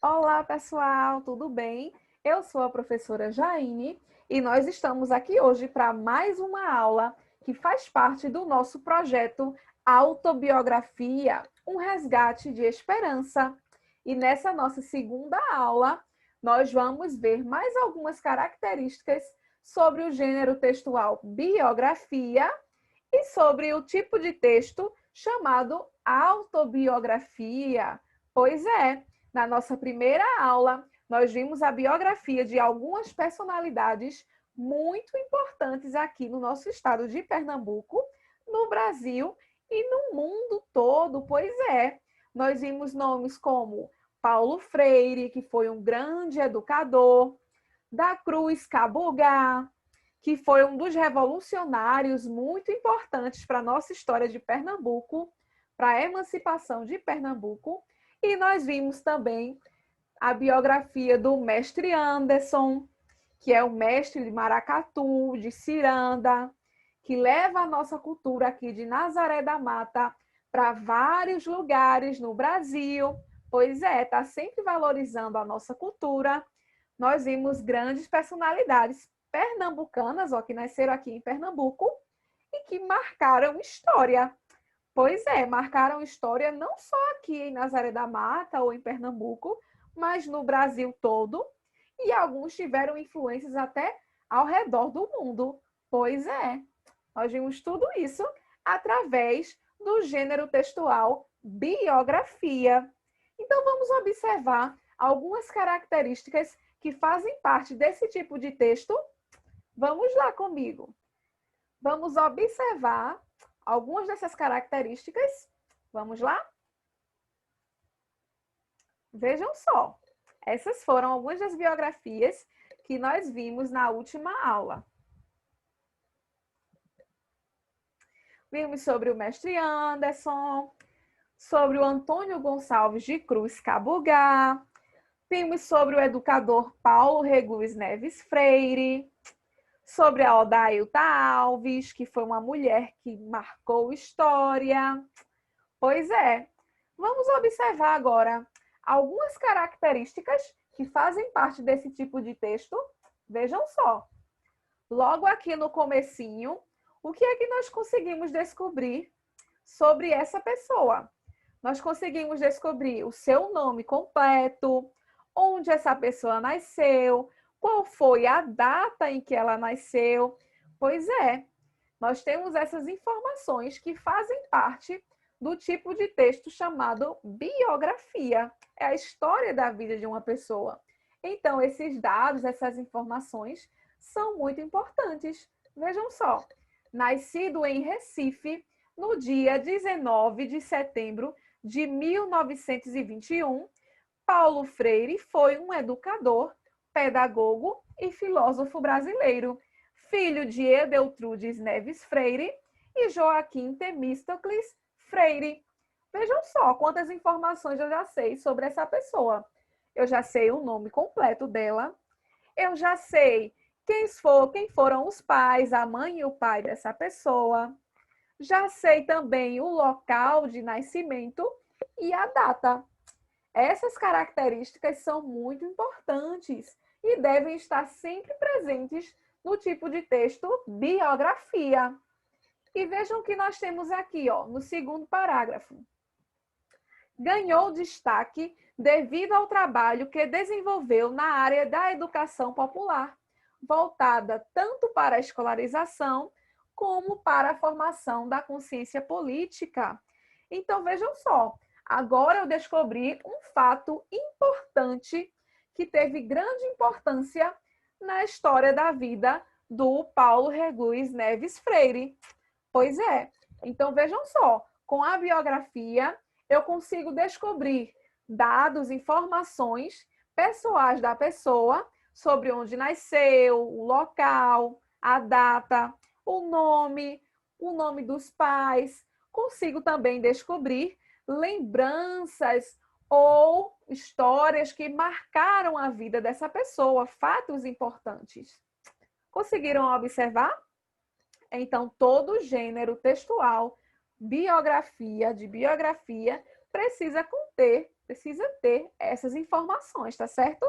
Olá, pessoal, tudo bem? Eu sou a professora Jaine e nós estamos aqui hoje para mais uma aula que faz parte do nosso projeto Autobiografia, um resgate de esperança. E nessa nossa segunda aula, nós vamos ver mais algumas características sobre o gênero textual biografia e sobre o tipo de texto chamado autobiografia. Pois é, na nossa primeira aula, nós vimos a biografia de algumas personalidades muito importantes aqui no nosso estado de Pernambuco, no Brasil e no mundo todo. Pois é, nós vimos nomes como Paulo Freire, que foi um grande educador, da Cruz Cabugá, que foi um dos revolucionários muito importantes para a nossa história de Pernambuco, para a emancipação de Pernambuco. E nós vimos também a biografia do mestre Anderson, que é o mestre de Maracatu, de Ciranda, que leva a nossa cultura aqui de Nazaré da Mata para vários lugares no Brasil. Pois é, está sempre valorizando a nossa cultura. Nós vimos grandes personalidades pernambucanas, ó, que nasceram aqui em Pernambuco e que marcaram história. Pois é, marcaram história não só aqui em Nazaré da Mata ou em Pernambuco, mas no Brasil todo, e alguns tiveram influências até ao redor do mundo. Pois é, nós vimos tudo isso através do gênero textual biografia. Então vamos observar algumas características que fazem parte desse tipo de texto. Vamos lá comigo. Vamos observar algumas dessas características. Vamos lá? Vejam só. Essas foram algumas das biografias que nós vimos na última aula. Vimos sobre o mestre Anderson, sobre o Antônio Gonçalves de Cruz Cabugá, vimos sobre o educador Paulo Regues Neves Freire, sobre a Odailta Alves, que foi uma mulher que marcou história. Pois é, vamos observar agora algumas características que fazem parte desse tipo de texto. Vejam só. Logo aqui no comecinho, o que é que nós conseguimos descobrir sobre essa pessoa? Nós conseguimos descobrir o seu nome completo, onde essa pessoa nasceu, qual foi a data em que ela nasceu. Pois é, nós temos essas informações que fazem parte do tipo de texto chamado biografia. É a história da vida de uma pessoa. Então, esses dados, essas informações são muito importantes. Vejam só, nascido em Recife, no dia 19 de setembro de 1921, Paulo Freire foi um educador, pedagogo e filósofo brasileiro, filho de Edeltrudes Neves Freire e Joaquim Temístocles Freire. Vejam só quantas informações eu já sei sobre essa pessoa. Eu já sei o nome completo dela, eu já sei quem foram os pais, a mãe e o pai dessa pessoa, já sei também o local de nascimento e a data. Essas características são muito importantes e devem estar sempre presentes no tipo de texto biografia. E vejam o que nós temos aqui, ó, no segundo parágrafo. Ganhou destaque devido ao trabalho que desenvolveu na área da educação popular, voltada tanto para a escolarização como para a formação da consciência política. Então, vejam só, agora eu descobri um fato importante que teve grande importância na história da vida do Paulo Regues Neves Freire. Pois é. Então, vejam só, com a biografia, eu consigo descobrir dados, informações pessoais da pessoa sobre onde nasceu, o local, a data, o nome dos pais. Consigo também descobrir lembranças ou histórias que marcaram a vida dessa pessoa, fatos importantes. Conseguiram observar? Então, todo gênero textual, de biografia, precisa conter Precisa ter essas informações, tá certo?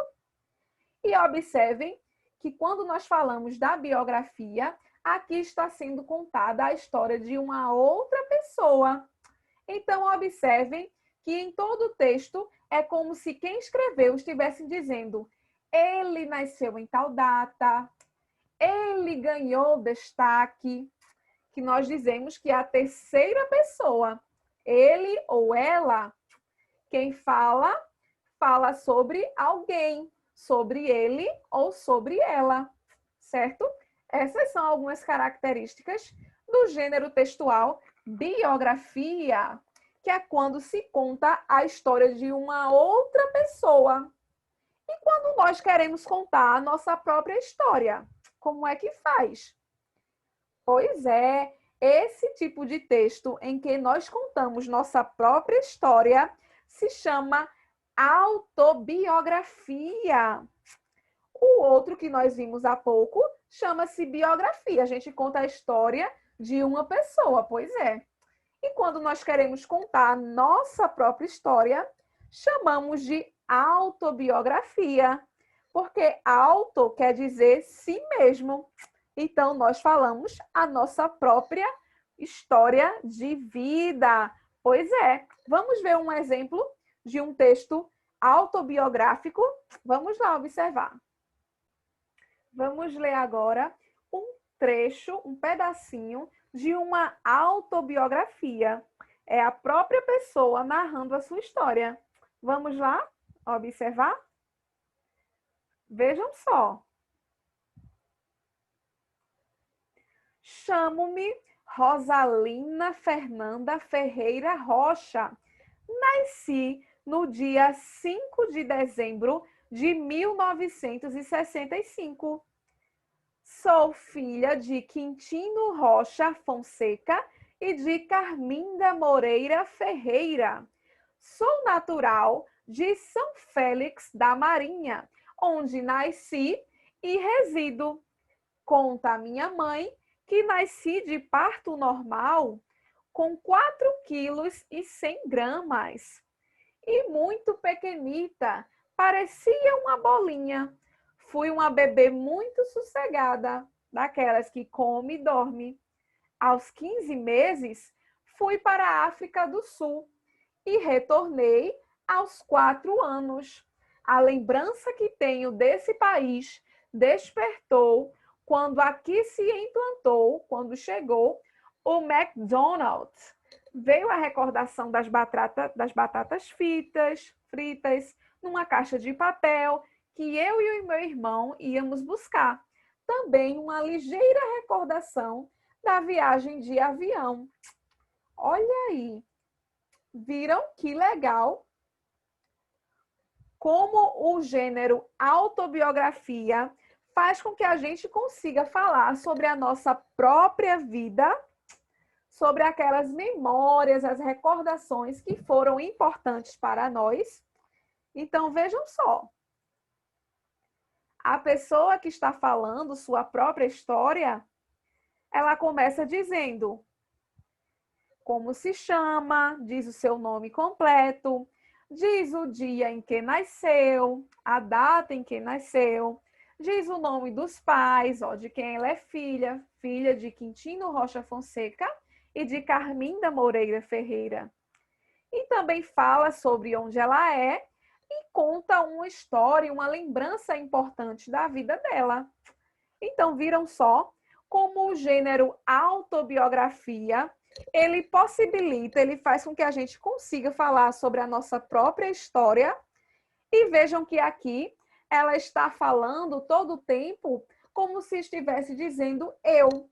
E observem que quando nós falamos da biografia, aqui está sendo contada a história de uma outra pessoa. Então, observem que em todo o texto é como se quem escreveu estivesse dizendo: ele nasceu em tal data, ele ganhou destaque, que nós dizemos que é a terceira pessoa, ele ou ela. Quem fala, fala sobre alguém, sobre ele ou sobre ela, certo? Essas são algumas características do gênero textual biografia, que é quando se conta a história de uma outra pessoa. E quando nós queremos contar a nossa própria história, como é que faz? Pois é, esse tipo de texto em que nós contamos nossa própria história se chama autobiografia. O outro que nós vimos há pouco chama-se biografia. A gente conta a história de uma pessoa, pois é. E quando nós queremos contar a nossa própria história, chamamos de autobiografia, porque auto quer dizer si mesmo. Então, nós falamos a nossa própria história de vida. Pois é, vamos ver um exemplo de um texto autobiográfico? Vamos lá observar. Vamos ler agora um trecho, um pedacinho de uma autobiografia. É a própria pessoa narrando a sua história. Vamos lá observar? Vejam só. Chamo-me Rosalina Fernanda Ferreira Rocha. Nasci no dia 5 de dezembro de 1965. Sou filha de Quintino Rocha Fonseca e de Carminda Moreira Ferreira. Sou natural de São Félix da Marinha, onde nasci e resido. Conta minha mãe que nasci de parto normal com 4,1 kg e muito pequenita, parecia uma bolinha. Fui uma bebê muito sossegada, daquelas que come e dorme. Aos 15 meses, fui para a África do Sul e retornei aos 4 anos. A lembrança que tenho desse país despertou quando aqui se implantou, quando chegou o McDonald's. Veio a recordação das batatas fritas numa caixa de papel que eu e o meu irmão íamos buscar. Também uma ligeira recordação da viagem de avião. Olha aí, viram que legal? Como o gênero autobiografia faz com que a gente consiga falar sobre a nossa própria vida, sobre aquelas memórias, as recordações que foram importantes para nós. Então, vejam só. A pessoa que está falando sua própria história, ela começa dizendo como se chama, diz o seu nome completo, diz o dia em que nasceu, a data em que nasceu, diz o nome dos pais, de quem ela é filha, filha de Quintino Rocha Fonseca e de Carminda Moreira Ferreira. E também fala sobre onde ela é e conta uma história, uma lembrança importante da vida dela. Então, viram só como o gênero autobiografia, ele possibilita, ele faz com que a gente consiga falar sobre a nossa própria história. E vejam que aqui ela está falando todo o tempo como se estivesse dizendo eu.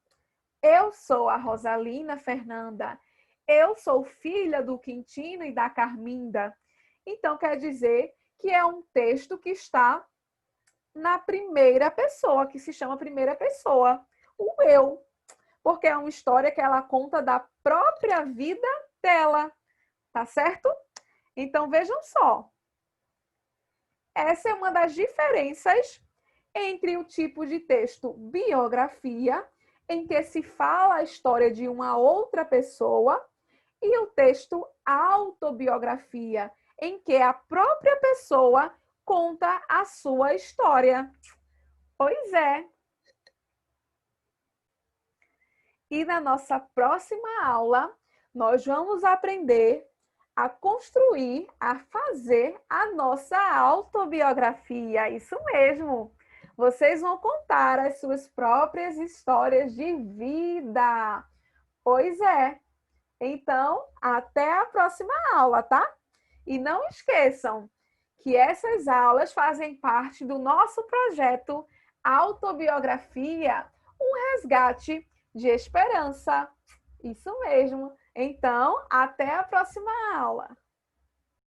Eu sou a Rosalina Fernanda. Eu sou filha do Quintino e da Carminda. Então, quer dizer que é um texto que está na primeira pessoa, que se chama primeira pessoa, o eu. Porque é uma história que ela conta da própria vida dela, tá certo? Então, vejam só. Essa é uma das diferenças entre o tipo de texto biografia, em que se fala a história de uma outra pessoa, e o texto autobiografia, em que a própria pessoa conta a sua história. Pois é. E na nossa próxima aula, nós vamos aprender a construir, a fazer a nossa autobiografia. Isso mesmo. Vocês vão contar as suas próprias histórias de vida. Pois é. Então, até a próxima aula, tá? E não esqueçam que essas aulas fazem parte do nosso projeto Autobiografia, um resgate de esperança. Isso mesmo. Então, até a próxima aula.